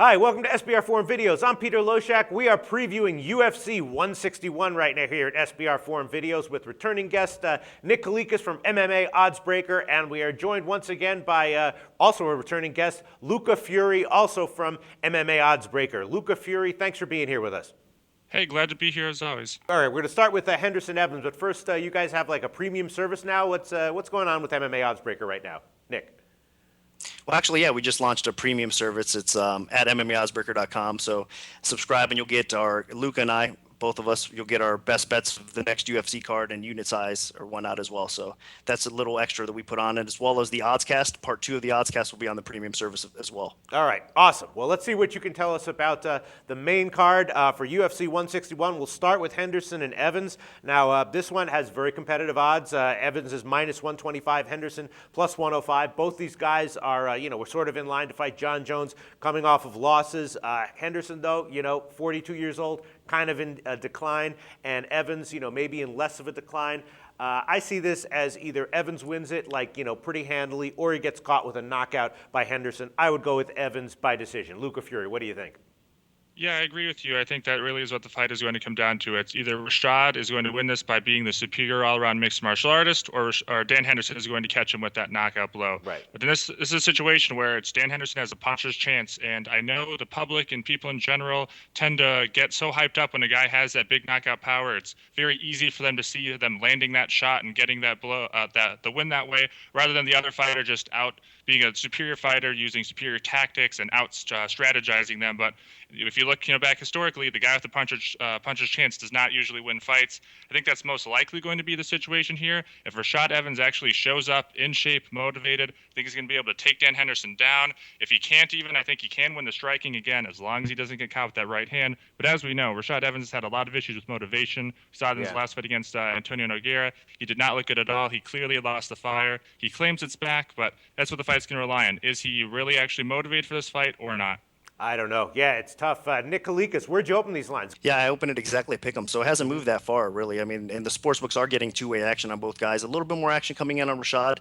Hi, welcome to SBRForum Videos. I'm Peter Loshak. We are previewing UFC 161 right now here at SBRForum Videos with returning guest Nick Kalikas from MMA Oddsbreaker, and we are joined once again by also a returning guest, Luca Fury, also from MMA Oddsbreaker. Luca Fury, thanks for being here with us. Hey, glad to be here as always. All right, we're going to start with Henderson Evans, but first, you guys have like a premium service now. What's going on with MMA Oddsbreaker right now, Nick? Well, actually, yeah, we just launched a premium service. It's at MMAoddsbreaker.com. So subscribe and you'll get Luca and I, both of us, you'll get our best bets of the next UFC card and unit size or one out as well. So that's a little extra that we put on it, as well as the Oddscast. Part 2 of the Oddscast will be on the premium service as well. All right, awesome. Well, let's see what you can tell us about the main card for UFC 161. We'll start with Henderson and Evans. Now, this one has very competitive odds. Evans is minus 125, Henderson plus 105. Both these guys are, we're sort of in line to fight John Jones coming off of losses. Henderson, though, 42 years old, kind of in a decline, and Evans, maybe in less of a decline. I see this as either Evans wins it, pretty handily, or he gets caught with a knockout by Henderson. I would go with Evans by decision. Luca Fury, what do you think? Yeah, I agree with you. I think that really is what the fight is going to come down to. It's either Rashad is going to win this by being the superior all-around mixed martial artist, or Dan Henderson is going to catch him with that knockout blow. Right. But then this is a situation where it's Dan Henderson has a puncher's chance, and I know the public and people in general tend to get so hyped up when a guy has that big knockout power. It's very easy for them to see them landing that shot and getting that blow, the win that way, rather than the other fighter just out being a superior fighter, using superior tactics and out strategizing them. But if you look, back historically, the guy with the puncher's chance does not usually win fights. I think that's most likely going to be the situation here. If Rashad Evans actually shows up in shape, motivated, I think he's going to be able to take Dan Henderson down. If he can't even, I think he can win the striking again, as long as he doesn't get caught with that right hand. But as we know, Rashad Evans has had a lot of issues with motivation. We saw it in his last fight against Antonio Nogueira. He did not look good at all. He clearly lost the fire. He claims it's back, but that's what the fight's going to rely on. Is he really actually motivated for this fight or not? I don't know. Yeah, it's tough. Nick Kalikas, where'd you open these lines? Yeah, I opened it exactly at Pick'em, so it hasn't moved that far, really. I mean, and the sportsbooks are getting two-way action on both guys. A little bit more action coming in on Rashad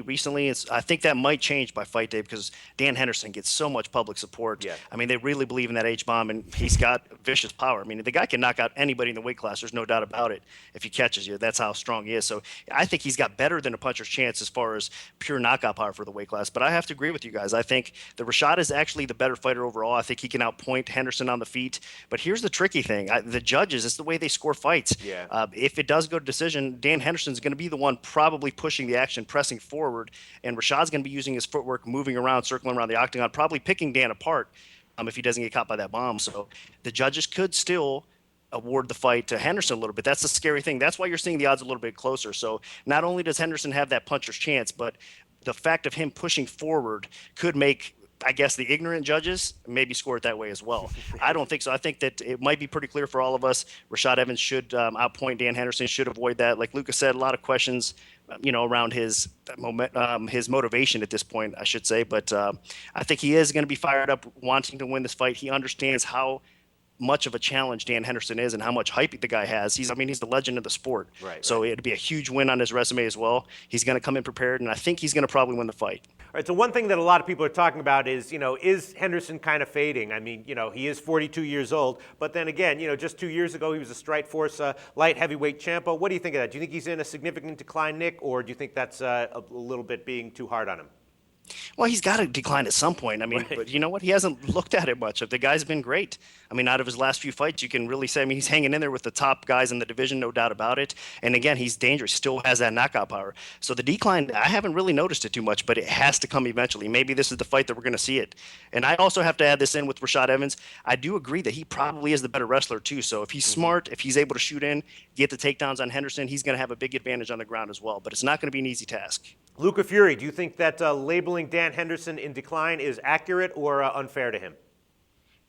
recently. I think that might change by fight day because Dan Henderson gets so much public support. Yeah. I mean, they really believe in that H-bomb, and he's got vicious power. I mean, the guy can knock out anybody in the weight class. There's no doubt about it. If he catches you, that's how strong he is. So I think he's got better than a puncher's chance as far as pure knockout power for the weight class. But I have to agree with you guys. I think the Rashad is actually the better fighter overall. I think he can outpoint Henderson on the feet. But here's the tricky thing. The judges, it's the way they score fights. Yeah. If it does go to decision, Dan Henderson's going to be the one probably pushing the action, pressing forward. And Rashad's going to be using his footwork, moving around, circling around the octagon, probably picking Dan apart if he doesn't get caught by that bomb. So the judges could still award the fight to Henderson a little bit. That's the scary thing. That's why you're seeing the odds a little bit closer. So not only does Henderson have that puncher's chance, but the fact of him pushing forward could make, I guess, the ignorant judges maybe score it that way as well. I don't think so. I think that it might be pretty clear for all of us. Rashad Evans should outpoint Dan Henderson, should avoid that. Like Luca said, a lot of questions, around his motivation at this point, I should say. But I think he is going to be fired up, wanting to win this fight. He understands how much of a challenge Dan Henderson is and how much hype the guy has. He's the legend of the sport. Right, so it'd be a huge win on his resume as well. He's going to come in prepared, and I think he's going to probably win the fight. All right, so one thing that a lot of people are talking about is, is Henderson kind of fading? I mean, he is 42 years old, but then again, just 2 years ago, he was a Strikeforce light heavyweight champion. What do you think of that? Do you think he's in a significant decline, Nick, or do you think that's a little bit being too hard on him? Well, he's got to decline at some point. I mean, Right. But you know what? He hasn't looked at it much. The guy's been great. I mean, out of his last few fights, you can really say, he's hanging in there with the top guys in the division, no doubt about it. And again, he's dangerous, still has that knockout power. So the decline, I haven't really noticed it too much, but it has to come eventually. Maybe this is the fight that we're going to see it. And I also have to add this in with Rashad Evans. I do agree that he probably is the better wrestler too. So if he's smart, if he's able to shoot in, get the takedowns on Henderson, he's going to have a big advantage on the ground as well. But it's not going to be an easy task. Luca Fury, do you think that labeling Dan Henderson in decline is accurate or unfair to him?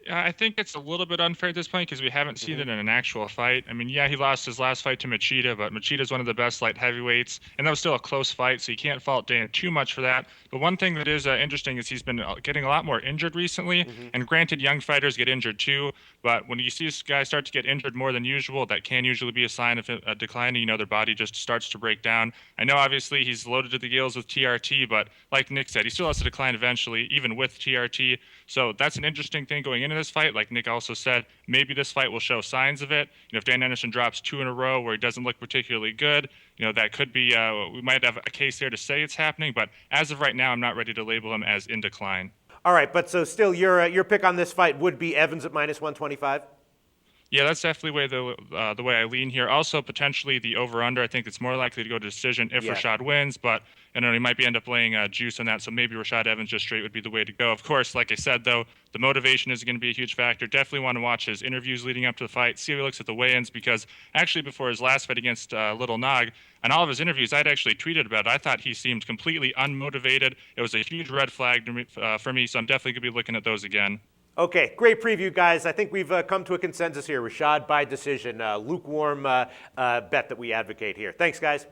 I think it's a little bit unfair at this point because we haven't seen it in an actual fight. I mean, yeah, he lost his last fight to Machida, but Machida's one of the best light heavyweights, and that was still a close fight, so you can't fault Dan too much for that. But one thing that is interesting is he's been getting a lot more injured recently, and granted, young fighters get injured too, but when you see this guy start to get injured more than usual, that can usually be a sign of a decline. You know, their body just starts to break down. I know, obviously, he's loaded to the gills with TRT, but like Nick said, he still has to decline eventually, even with TRT. So that's an interesting thing going into this fight. Like Nick also said, maybe this fight will show signs of it. You know, if Dan Henderson drops 2 in a row where he doesn't look particularly good, you know, that could be, we might have a case there to say it's happening. But as of right now, I'm not ready to label him as in decline. All right, but so still your pick on this fight would be Evans at minus 125? Yeah, that's definitely the way I lean here. Also, potentially the over/under. I think it's more likely to go to decision if Rashad wins, but I know he might end up laying juice on that. So maybe Rashad Evans just straight would be the way to go. Of course, like I said, though, the motivation is going to be a huge factor. Definitely want to watch his interviews leading up to the fight, see how he looks at the weigh-ins, because actually before his last fight against Little Nog, and all of his interviews, I'd actually tweeted about it. I thought he seemed completely unmotivated. It was a huge red flag for me, so I'm definitely going to be looking at those again. Okay, great preview, guys. I think we've come to a consensus here. Rashad by decision, lukewarm bet that we advocate here. Thanks, guys.